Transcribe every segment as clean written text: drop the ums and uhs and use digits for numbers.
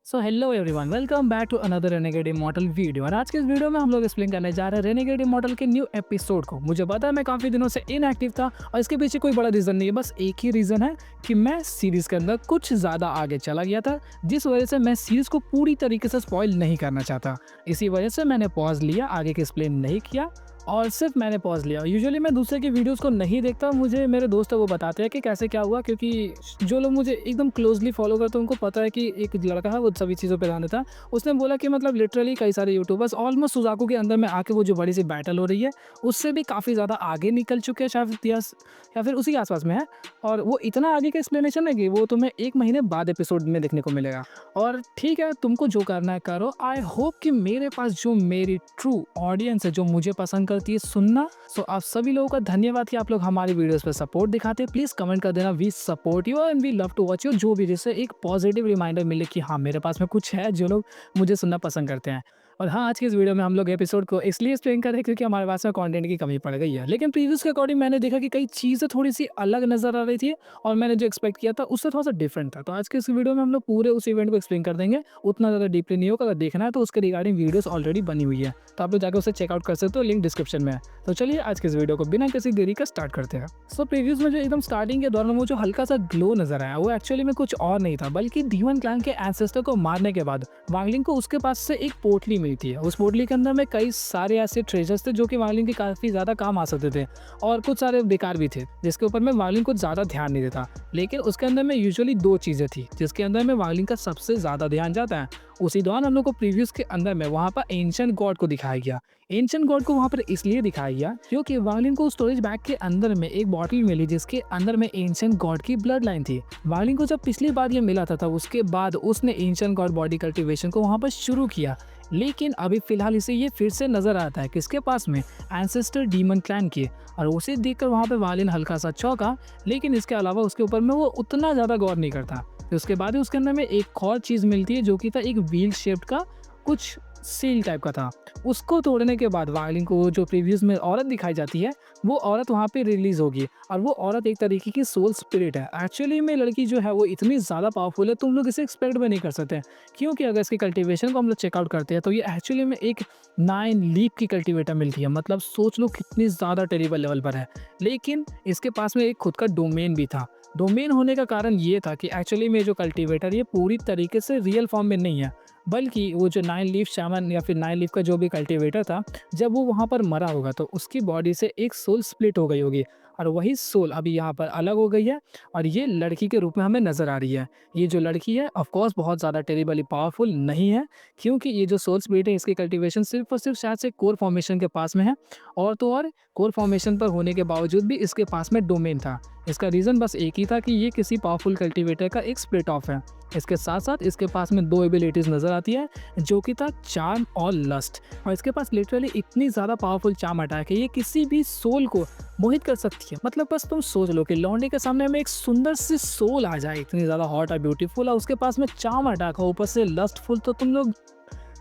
So hello everyone, welcome back to another renegade immortal video. और आज के इस वीडियो में हम लोग एक्सप्लेन करने जा रहे हैं रेनेगेड इमॉर्टल के न्यू एपिसोड को। मुझे पता है मैं काफ़ी दिनों से इनएक्टिव था और इसके पीछे कोई बड़ा रीज़न नहीं है, बस एक ही रीज़न है कि मैं सीरीज़ के अंदर कुछ ज़्यादा आगे चला गया था, जिस वजह से मैं सीरीज़ को पूरी तरीके से स्पॉइल नहीं करना चाहता। इसी वजह से मैंने पॉज लिया, आगे के एक्सप्लेन नहीं किया और सिर्फ मैंने पॉज लिया। यूजुअली मैं दूसरे की वीडियोस को नहीं देखता, मुझे मेरे दोस्त है वो बताते हैं कि कैसे क्या हुआ, क्योंकि जो लोग मुझे एकदम क्लोजली फॉलो करते हैं उनको पता है कि एक लड़का है वो सभी चीज़ों पे ध्यान देता है। उसने बोला कि मतलब लिटरली कई सारे यूट्यूबर्स ऑलमोस्ट सुजाकू के अंदर में आके वो जो बड़ी सी बैटल हो रही है उससे भी काफ़ी ज़्यादा आगे निकल चुके हैं, शायद या फिर उसी के आसपास में है। और वो इतना आगे का एक्सप्लेनेशन है कि वो तुम्हें 1 महीने बाद एपिसोड में देखने को मिलेगा। और ठीक है, तुमको जो करना है करो। आई होप कि मेरे पास जो मेरी ट्रू ऑडियंस है, जो मुझे पसंद करती है सुनना, सो आप सभी लोगों का धन्यवाद कि आप लोग हमारी वीडियोस पे सपोर्ट दिखाते हैं। प्लीज़ कमेंट कर देना, we support you and we love to watch you, जो भी, जिससे एक पॉजिटिव रिमाइंडर मिले कि हाँ, मेरे पास में कुछ है जो लोग मुझे सुनना पसंद करते हैं। और हाँ, आज की इस वीडियो में हम लोग एपिसोड को इसलिए एक्सप्लेन कर रहे हैं क्योंकि हमारे पास में कंटेंट की कमी पड़ गई है। लेकिन प्रीवियस के अकॉर्डिंग मैंने देखा कि कई चीज़ें थोड़ी-सी अलग नज़र आ रही थी और मैंने जो एक्सपेक्ट किया था उससे थोड़ा-सा डिफरेंट था। तो आज के इस वीडियो में हम लोग पूरे उस इवेंट को एक्सप्लेन कर देंगे। उतना ज़्यादा डीपली नहीं होगा, अगर देखना है तो उसके रिगार्डिंग वीडियोस ऑलरेडी बनी हुई है, तो आप लोग जाकर उसे चेकआउट कर सकते हो, लिंक डिस्क्रिप्शन में है। तो चलिए आज के इस वीडियो को बिना किसी देरी का स्टार्ट करते हैं। सो प्रीवियस में जो एकदम स्टार्टिंग के दौरान वो जो हल्का सा ग्लो नजर आया, वो एक्चुअली में कुछ और नहीं था बल्कि डीमन क्लैन के एंसेस्टर को मारने के बाद वांगलिंग को उसके पास से एक पोटली मिली थी। उस पोटली के अंदर में कई सारे ऐसे ट्रेजर्स थे जो कि वांगलिंग के काफी ज्यादा काम आ सकते थे और कुछ सारे बेकार भी थे, जिसके ऊपर में वांगलिंग कुछ ज्यादा ध्यान नहीं देता। लेकिन उसके अंदर में यूजुअली दो चीजें थी जिसके अंदर में वांगलिंग का सबसे ज्यादा ध्यान जाता है। उसी दौरान हम लोग को प्रीव्यूज के अंदर में वहां पर एंशिएंट गॉड को दिखाया गया। एंशिएंट गॉड को वहां पर इसलिए दिखाया गया क्योंकि वांगलिंग को स्टोरेज बैग के अंदर में एक बॉटल मिली जिसके अंदर में एंशिएंट गॉड की ब्लड लाइन थी। वांगलिंग को जब पिछली बार ये मिला था, तब उसके बाद उसने एंशिएंट गॉड बॉडी कल्टीवेशन को वहां पर शुरू किया। लेकिन अभी फिलहाल इसे ये फिर से नजर आता है किसके पास में, एंसेस्टर डीमन क्लैन के। और उसे देखकर वहां पे वालिन हल्का सा चौंका, लेकिन इसके अलावा उसके ऊपर में वो उतना ज्यादा गौर नहीं करता। फिर उसके बाद ही उसके अंदर में एक और चीज मिलती है जो कि था एक व्हील शेप्ड का कुछ सील टाइप का था। उसको तोड़ने के बाद वायलिन को जो प्रीव्यूज में औरत दिखाई जाती है, वो औरत वहाँ पे रिलीज होगी और वो औरत एक तरीके की सोल स्पिरिट है। एक्चुअली में लड़की जो है वो इतनी ज़्यादा पावरफुल है, तुम लोग इसे एक्सपेक्ट भी नहीं कर सकते, क्योंकि अगर इसकी कल्टीवेशन को हम लोग चेकआउट करते हैं तो ये एक्चुअली में एक 9 लीफ की कल्टीवेटर मिलती है। मतलब सोच लो कितनी ज़्यादा टेरिबल लेवल पर है। लेकिन इसके पास में एक खुद का डोमेन भी था। डोमेन होने का कारण ये था कि एक्चुअली में जो कल्टीवेटर ये पूरी तरीके से रियल फॉर्म में नहीं है, बल्कि वो जो 9 लीफ शैमन या फिर 9 लीफ का जो भी कल्टीवेटर था, जब वो वहाँ पर मरा होगा तो उसकी बॉडी से एक सोल स्प्लिट हो गई होगी और वही सोल अभी यहाँ पर अलग हो गई है और ये लड़की के रूप में हमें नज़र आ रही है। ये जो लड़की है ऑफ कोर्स बहुत ज़्यादा टेरिबली पावरफुल नहीं है, क्योंकि ये जो सोल स्प्लिट है इसकी कल्टीवेशन सिर्फ और सिर्फ शायद से कोर फॉर्मेशन के पास में है। और तो और कोर फॉर्मेशन पर होने के बावजूद भी इसके पास में डोमेन था। इसका रीज़न बस एक ही था कि ये किसी पावरफुल कल्टीवेटर का एक स्प्लिट ऑफ है। इसके साथ साथ इसके पास में दो एबिलिटीज़ नज़र आती है जो कि था चार्म और लस्ट। और इसके पास लिटरली इतनी ज़्यादा पावरफुल चार्म अटैक है, ये किसी भी सोल को मोहित कर सकती है। मतलब बस तुम सोच लो कि लौंडे के सामने में एक सुंदर सी सोल आ जाए, इतनी ज़्यादा हॉट और ब्यूटीफुल, और उसके पास में चार्म अटैक हो, ऊपर से लस्टफुल, तो तुम लोग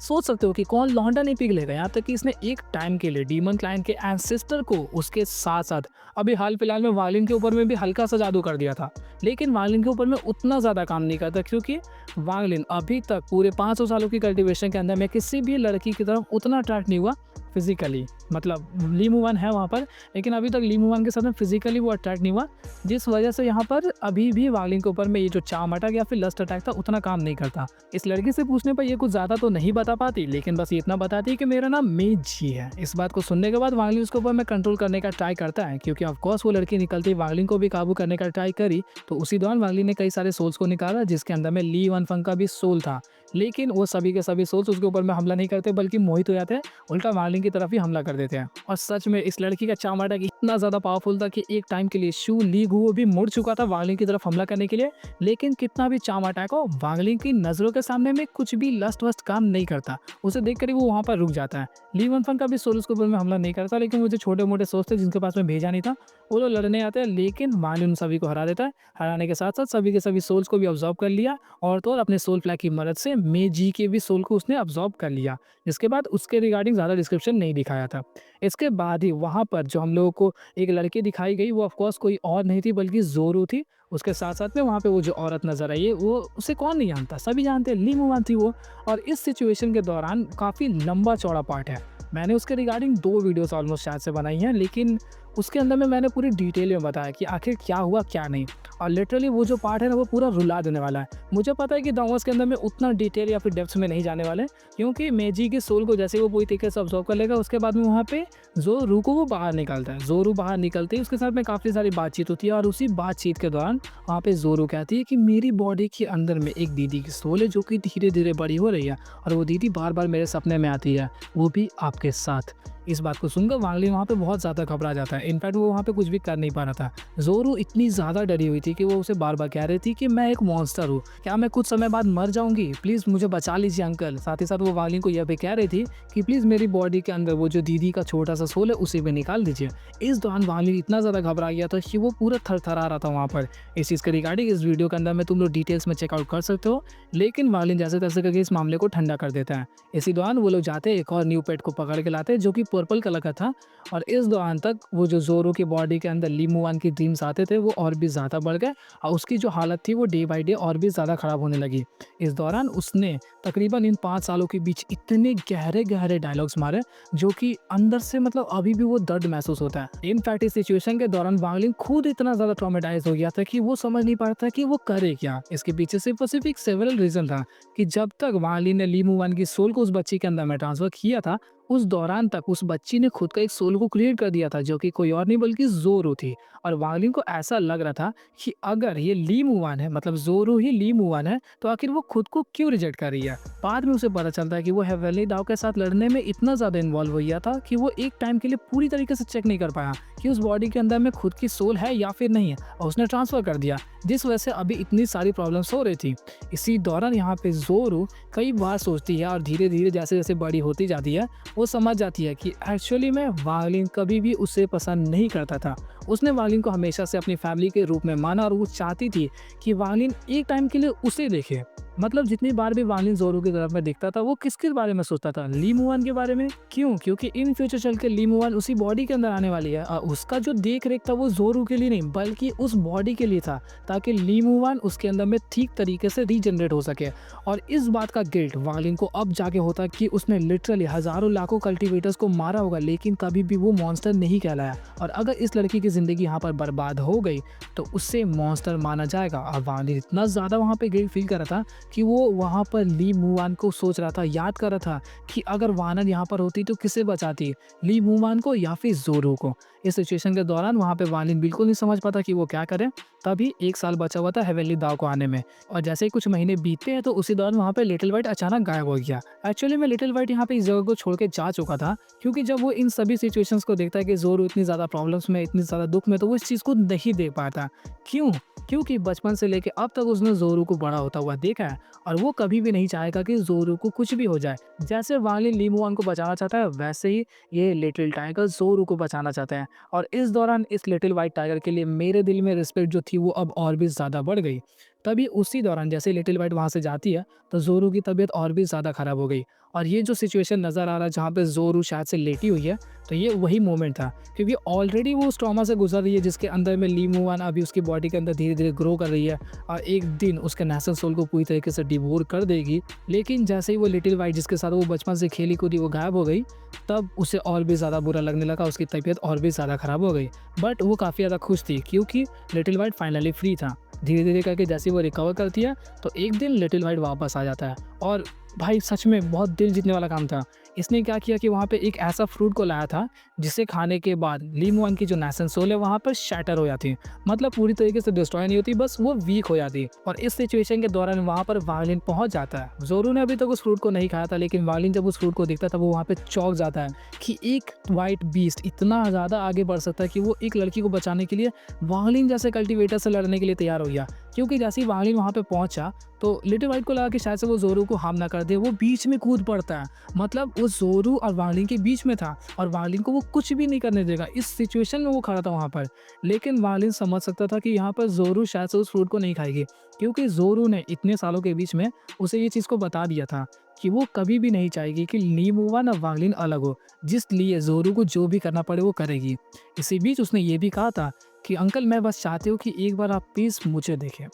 सोच सकते हो कि कौन लौंडा नहीं पिघलेगा। यहाँ तक कि इसने एक टाइम के लिए डीमन क्लाइंट के एंसेस्टर को उसके साथ साथ अभी हाल फिलहाल में वायलिन के ऊपर में भी हल्का सा जादू कर दिया था। लेकिन वायलिन के ऊपर में उतना ज़्यादा काम नहीं करता, क्योंकि वायलिन अभी तक पूरे 500 सालों की कल्टीवेशन के अंदर में किसी भी लड़की की तरफ उतना अट्रैक्ट नहीं हुआ फिजिकली। मतलब लीमुवन है वहाँ पर, लेकिन अभी तक लीमुवन के साथ में फिजिकली वो अट्रैक्ट नहीं हुआ, जिस वजह से यहाँ पर अभी भी वायलिन के ऊपर में ये जो चार्म अटैक या फिर लस्ट अटैक था उतना काम नहीं करता। इस लड़की से पूछने पर ये कुछ ज़्यादा तो नहीं बता पाती, लेकिन बस ये इतना बताती है कि मेरा नाम मेज जी है। इस बात को सुनने के बाद वांगलिन उसके ऊपर में कंट्रोल करने का ट्राई करता है, क्योंकि ऑफकोर्स वो लड़की निकलती वांगलिन को भी काबू करने का ट्राई करी। तो उसी दौरान वांगलिन ने कई सारे सोल्स को निकाला, जिसके अंदर में ली वन फंग का भी सोल था। लेकिन वो सभी के सभी सोल्स उसके ऊपर में हमला नहीं करते, बल्कि मोहित हो जाते हैं, उल्टा वांगलिन की तरफ ही हमला कर देते हैं। और सच में इस लड़की का चार्म अटैक इतना ज़्यादा पावरफुल था कि एक टाइम के लिए शू ली गुओ भी मुड़ चुका था वांगलिन की तरफ हमला करने के लिए। लेकिन कितना भी चार्म अटैक हो, वांगलिन की नज़रों के सामने में कुछ भी लस्ट वस्ट काम नहीं करता। उसे देखकर ही वो वहाँ पर रुक जाता है। ली वन फंग का भी सोल उसके ऊपर में हमला नहीं करता, लेकिन वो जो छोटे मोटे सोल्स थे जिनके पास में भेजा नहीं था, वो लोग लड़ने आते हैं। लेकिन वांगलिन उन सभी को हरा देता है। हराने के साथ साथ सभी के सभी सोल्स को भी ऑब्जॉर्व कर लिया और तो और अपने सोल फ्लैग की मदद से मेजी के भी सोल को उसने अब्ज़ॉर्ब कर लिया, जिसके बाद उसके रिगार्डिंग ज़्यादा डिस्क्रिप्शन नहीं दिखाया था। इसके बाद ही वहाँ पर जो हम लोगों को एक लड़की दिखाई गई, वो ऑफ़ कोर्स कोई और नहीं थी बल्कि ज़ोरू थी। उसके साथ-साथ में वहाँ पे वो जो औरत नज़र आई है, वो उसे कौन नहीं जानता, सभी जानते हैं, ली मुआन थी वो। और इस सिचुएशन के दौरान काफ़ी लंबा-चौड़ा पार्ट है। मैंने उसके रिगार्डिंग 2 वीडियोज़ ऑलमोस्ट शायद से बनाई हैं, लेकिन उसके अंदर में मैंने पूरी डिटेल में बताया कि आखिर क्या हुआ, क्या नहीं। और लिटरली वो जो पार्ट है ना, वो पूरा रुला देने वाला है। मुझे पता है कि डोंगर्स के अंदर में उतना डिटेल या फिर डेप्थ्स में नहीं जाने वाले, क्योंकि मेजी के सोल को जैसे वो पूरी तरीके से अब्ज़ॉर्ब कर लेगा, उसके बाद में वहाँ पे ज़ोरू को वो बाहर निकलता है। ज़ोरू बाहर निकलते ही उसके साथ में काफ़ी सारी बातचीत होती है, और उसी बातचीत के दौरान वहाँ पे ज़ोरू कहती है कि मेरी बॉडी के अंदर में एक दीदी की सोल है, जो कि धीरे-धीरे बड़ी हो रही है, और वो दीदी बार-बार मेरे सपने में आती है, वो भी आपके साथ। इस बात को सुनकर वांग ली वहाँ पे बहुत ज़्यादा घबरा जाता है। इनफैक्ट वो वहाँ पे कुछ भी कर नहीं पा रहा था। ज़ोरू इतनी ज़्यादा डरी हुई थी कि वो उसे बार-बार कह रही थी कि मैं एक मॉन्स्टर हूँ, क्या मैं कुछ समय बाद मर जाऊँगी? प्लीज़ मुझे बचा लीजिए अंकल। साथ ही साथ वो वांग ली को यह भी कह रही थी कि प्लीज़ मेरी बॉडी के अंदर वो जो दीदी का छोटा-सा सोल है, उसे भी निकाल दीजिए। इस दौरान वांग ली इतना ज़्यादा घबरा गया था कि वो पूरा थरथरा रहा था वहाँ पर। इस चीज़ के रिगार्डिंग इस वीडियो के अंदर में तुम लोग डिटेल्स में चेकआउट कर सकते हो, लेकिन वांग ली जैसे-तैसे करके इस मामले को ठंडा कर देता है। इसी दौरान वो लोग जाते हैं, एक और न्यू पेट को पकड़ के लाते हैं, जो कि पर्पल कलर का था। और इस दौरान तक वो जो ज़ोरू की बॉडी के अंदर ली मुआन की ड्रीम्स आते थे, वो और भी ज़्यादा बढ़ गए, और उसकी जो हालत थी वो डे बाय डे और भी ज़्यादा ख़राब होने लगी। इस दौरान उसने तकरीबन इन 5 सालों के बीच इतने गहरे-गहरे डायलॉग्स मारे, जो कि अंदर से मतलब अभी भी वो दर्द महसूस होता है। इनफैक्ट इस सिचुएशन के दौरान वांग ली खुद इतना ज़्यादा ट्रॉमेटाइज़ हो गया था कि वो समझ नहीं पा रहा था कि वो करे क्या? इसके पीछे सिर्फ़ और सिर्फ़ एक सेवरल रीज़न था कि जब तक वांग ली ने ली मुआन की सोल को उस बच्ची के अंदर में ट्रांसफ़र किया था, उस दौरान तक उस बच्ची ने खुद का एक सोल को क्रिएट कर दिया था, जो कि कोई और नहीं बल्कि ज़ोरू थी। और वांग ली को ऐसा लग रहा था कि अगर ये ली मुआन है, मतलब ज़ोरू ही ली मुआन है, तो आखिर वो खुद को क्यों रिजेक्ट कर रही है? बाद में उसे पता चलता है कि वो हेवनली डाओ के साथ लड़ने में इतना ज़्यादा इन्वॉल्व हो गया था कि वो एक टाइम के लिए पूरी तरीके से चेक नहीं कर पाया कि उस बॉडी के अंदर में खुद की सोल है या फिर नहीं है, और उसने ट्रांसफ़र कर दिया, जिस वजह से अभी इतनी सारी प्रॉब्लम्स हो रही थी। इसी दौरान यहाँ पे ज़ोरू कई बार सोचती है, और धीरे-धीरे जैसे-जैसे बड़ी होती जाती है, वो समझ जाती है कि एक्चुअली में वांग ली कभी भी उसे पसंद नहीं करता था। उसने वांग ली को हमेशा से अपनी फैमिली के रूप में माना, और वो चाहती थी कि वांग ली एक टाइम के लिए उसे देखे। मतलब जितनी बार भी वांग ली ज़ोरू की तरफ में देखता था, वो किसके बारे में सोचता था? ली मुआन के बारे में। क्यों? क्योंकि इन फ्यूचर चल के ली मुआन उसी बॉडी के अंदर आने वाली है, और उसका जो देख-रेख था वो ज़ोरू के लिए नहीं बल्कि उस बॉडी के लिए था, ताकि ली मुआन उसके अंदर में ठीक तरीके से रीजनरेट हो सके। और इस बात का गिल्ट वांग ली को अब जाके होता कि उसने लिटरली हज़ारों लाखों कल्टीवेटर्स को मारा होगा, लेकिन कभी भी वो मॉन्स्टर नहीं कहलाया। और अगर इस लड़की की ज़िंदगी यहाँ पर बर्बाद हो गई, तो उसे मॉन्स्टर माना जाएगा। और वांग ली इतना ज़्यादा वहाँ पे गिल्ट फील कर रहा था कि वो वहाँ पर ली मुआन को सोच रहा था, याद कर रहा था कि अगर वानर यहाँ पर होती तो किसे बचाती, ली मुआन को या फिर ज़ोरू को। इस सिचुएशन के दौरान वहाँ पे वांग ली बिल्कुल नहीं समझ पाता कि वो क्या करे। तभी 1 साल बचा हुआ था हेवनली दाव को आने में, और जैसे ही कुछ महीने बीतते हैं, तो उसी दौरान वहाँ पे लिटिल व्हाइट अचानक गायब हो गया। एक्चुअली में लिटिल व्हाइट यहाँ पे इस जगह को छोड़ के जा चुका था, क्योंकि जब वो इन सभी सिचुएशंस को देखता है कि ज़ोरू इतनी ज़्यादा प्रॉब्लम्स में, इतनी ज़्यादा दुःख में, तो वो इस चीज़ को नहीं देख पाता। क्यों? क्योंकि बचपन से लेके अब तक उसने ज़ोरू को बड़ा होता हुआ देखा है, और वो कभी भी नहीं चाहेगा कि ज़ोरू को कुछ भी हो जाए। जैसे वांग ली ली मुआन को बचाना चाहता है, वैसे ही ये लिटिल टाइगर ज़ोरू को बचाना चाहता है। और इस दौरान इस लिटिल व्हाइट टाइगर के लिए मेरे दिल में रिस्पेक्ट जो थी, वो अब और भी ज़्यादा बढ़ गई। तभी उसी दौरान जैसे ही लिटिल व्हाइट वहाँ से जाती है, तो ज़ोरू की तबीयत और भी ज़्यादा ख़राब हो गई। और ये जो सिचुएशन नज़र आ रहा है जहाँ पे ज़ोरू शायद से लेटी हुई है, तो ये वही मोमेंट था, क्योंकि ऑलरेडी वो उस ट्रॉमा से गुजर रही है, जिसके अंदर में ली मुआन अभी उसकी बॉडी के अंदर धीरे-धीरे ग्रो कर रही है, और एक दिन उसके नेशनल सोल को पूरी तरीके से डिवोर कर देगी। लेकिन जैसे ही वो लिटिल व्हाइट जिसके साथ वो बचपन से खेली कूदी वो गायब हो गई, तब उसे और भी ज़्यादा बुरा लगने लगा, उसकी तबीयत और भी ज़्यादा ख़राब हो गई। बट वो काफ़ी ज़्यादा खुश थी, क्योंकि लिटिल व्हाइट फाइनली फ्री था। धीरे-धीरे करके जैसे वो रिकवर करती है, तो एक दिन लिटिल व्हाइट वापस आ जाता है, और भाई सच में बहुत दिल जीतने वाला काम था। इसने क्या किया कि वहाँ पे एक ऐसा फ्रूट को लाया था, जिसे खाने के बाद ली मुआन की जो नेशन सोल है वहाँ पर शैटर हो जाती, मतलब पूरी तरीके से डिस्ट्रॉय नहीं होती, बस वो वीक हो जाती। और इस सिचुएशन के दौरान वहाँ पर वांग ली पहुँच जाता है। ज़ोरू ने अभी तक उस फ्रूट को नहीं खाया था, लेकिन वांग ली जब उस फ्रूट को देखता था, वो वहाँ पे चौंक जाता है कि एक व्हाइट बीस्ट इतना ज़्यादा आगे बढ़ सकता है कि वो एक लड़की को बचाने के लिए वांग ली जैसे कल्टीवेटर से लड़ने के लिए तैयार हो गया। गया, क्योंकि जैसे ही वांगलिन वहाँ पे पहुँचा तो लिटिल वाइट को लगा कि शायद से वो ज़ोरू को हार्म ना कर दे, वो बीच में कूद पड़ता है। मतलब वो ज़ोरू और वांगलिन के बीच में था और वांगलिन को वो कुछ भी नहीं करने देगा। इस सिचुएशन में वो खड़ा था वहाँ पर। लेकिन वांगलिन समझ सकता था कि यहाँ पर ज़ोरू शायद से उस फ्रूट को नहीं खाएगी, क्योंकि ज़ोरू ने इतने सालों के बीच में उसे ये चीज़ को बता दिया था कि वो कभी भी नहीं चाहेगी कि ली मुवान और वांगलिन अलग हो, जिसलिए ज़ोरू को जो भी करना पड़े वो करेगी। इसी बीच उसने ये भी कहा था कि अंकल मैं बस चाहती हूँ कि एक बार आप प्लीज़ मुझे देखें।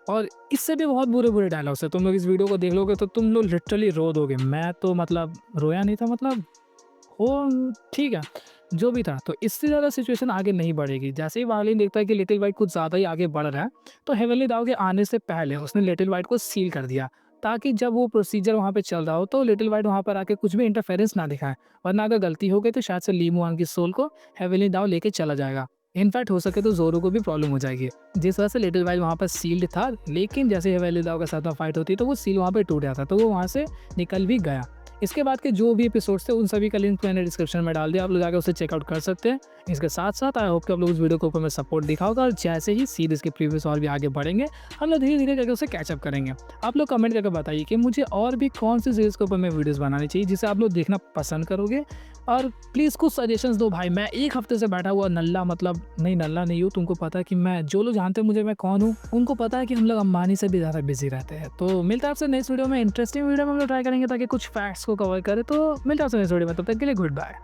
और इससे भी बहुत बुरे-बुरे डायलॉग्स हैं। तुम लोग इस वीडियो को देख लोगे तो तुम लोग लिटरली रो दोगे। मैं तो मतलब रोया नहीं था, मतलब हो ठीक है, जो भी था। तो इससे ज़्यादा सिचुएशन आगे नहीं बढ़ेगी। जैसे ही वालिन देखता है कि लिटिल व्हाइट कुछ ज़्यादा ही आगे बढ़ रहा है, तो हेवनली दाव के आने से पहले उसने लिटिल व्हाइट को सील कर दिया, ताकि जब वो प्रोसीजर वहाँ पे चल रहा हो तो लिटिल व्हाइट वहाँ पर आके कुछ भी इंटरफेरेंस ना दिखाए। वरना अगर गलती हो गई तो शायद से ली मुआंग की सोल को हेवनली दाव लेके चला जाएगा। इनफैक्ट हो सके तो ज़ोरो को भी प्रॉब्लम हो जाएगी। जिस वजह से लिटिल व्हाइट वहाँ पर सील्ड था, लेकिन जैसे हेवनली दाव के साथ में फाइट होती तो वो सील वहाँ पे टूट जाता, तो वो वहाँ से निकल भी गया। इसके बाद के जो भी एपिसोड्स थे उन सभी का लिंक मैंने डिस्क्रिप्शन में डाल दिया, आप लोग जाकर उसे चेकआउट कर सकते हैं। इसके साथ-साथ आई होप कि आप लोग उस वीडियो के ऊपर में सपोर्ट दिखा होगा और जैसे ही सीरीज़ के प्रीव्यूज़ और भी आगे बढ़ेंगे, हम लोग धीरे-धीरे करके उसे कैच अप करेंगे। आप लोग कमेंट करके बताइए कि मुझे और भी कौन-सी सीरीज़ के ऊपर में वीडियोज़ बनानी चाहिए, जिसे आप लोग देखना पसंद करोगे। और प्लीज़ कुछ सजेशंस दो भाई, मैं 1 हफ्ते से बैठा हुआ नल्ला, मतलब नहीं नल्ला नहीं हूँ, तुमको पता है कि मैं, जो लोग जानते हैं मुझे मैं कौन हूँ, उनको पता है कि हम लोग अंबानी से भी ज़्यादा बिज़ी रहते हैं। तो मिलता है आपसे नेक्स्ट वीडियो में, इंटरेस्टिंग वीडियो में हम लोग ट्राई करेंगे ताकि कुछ फैक्ट्स को कवर करें। तो मिलता है आपसे नेक्स्ट वीडियो में, तब तक के लिए गुड बाय।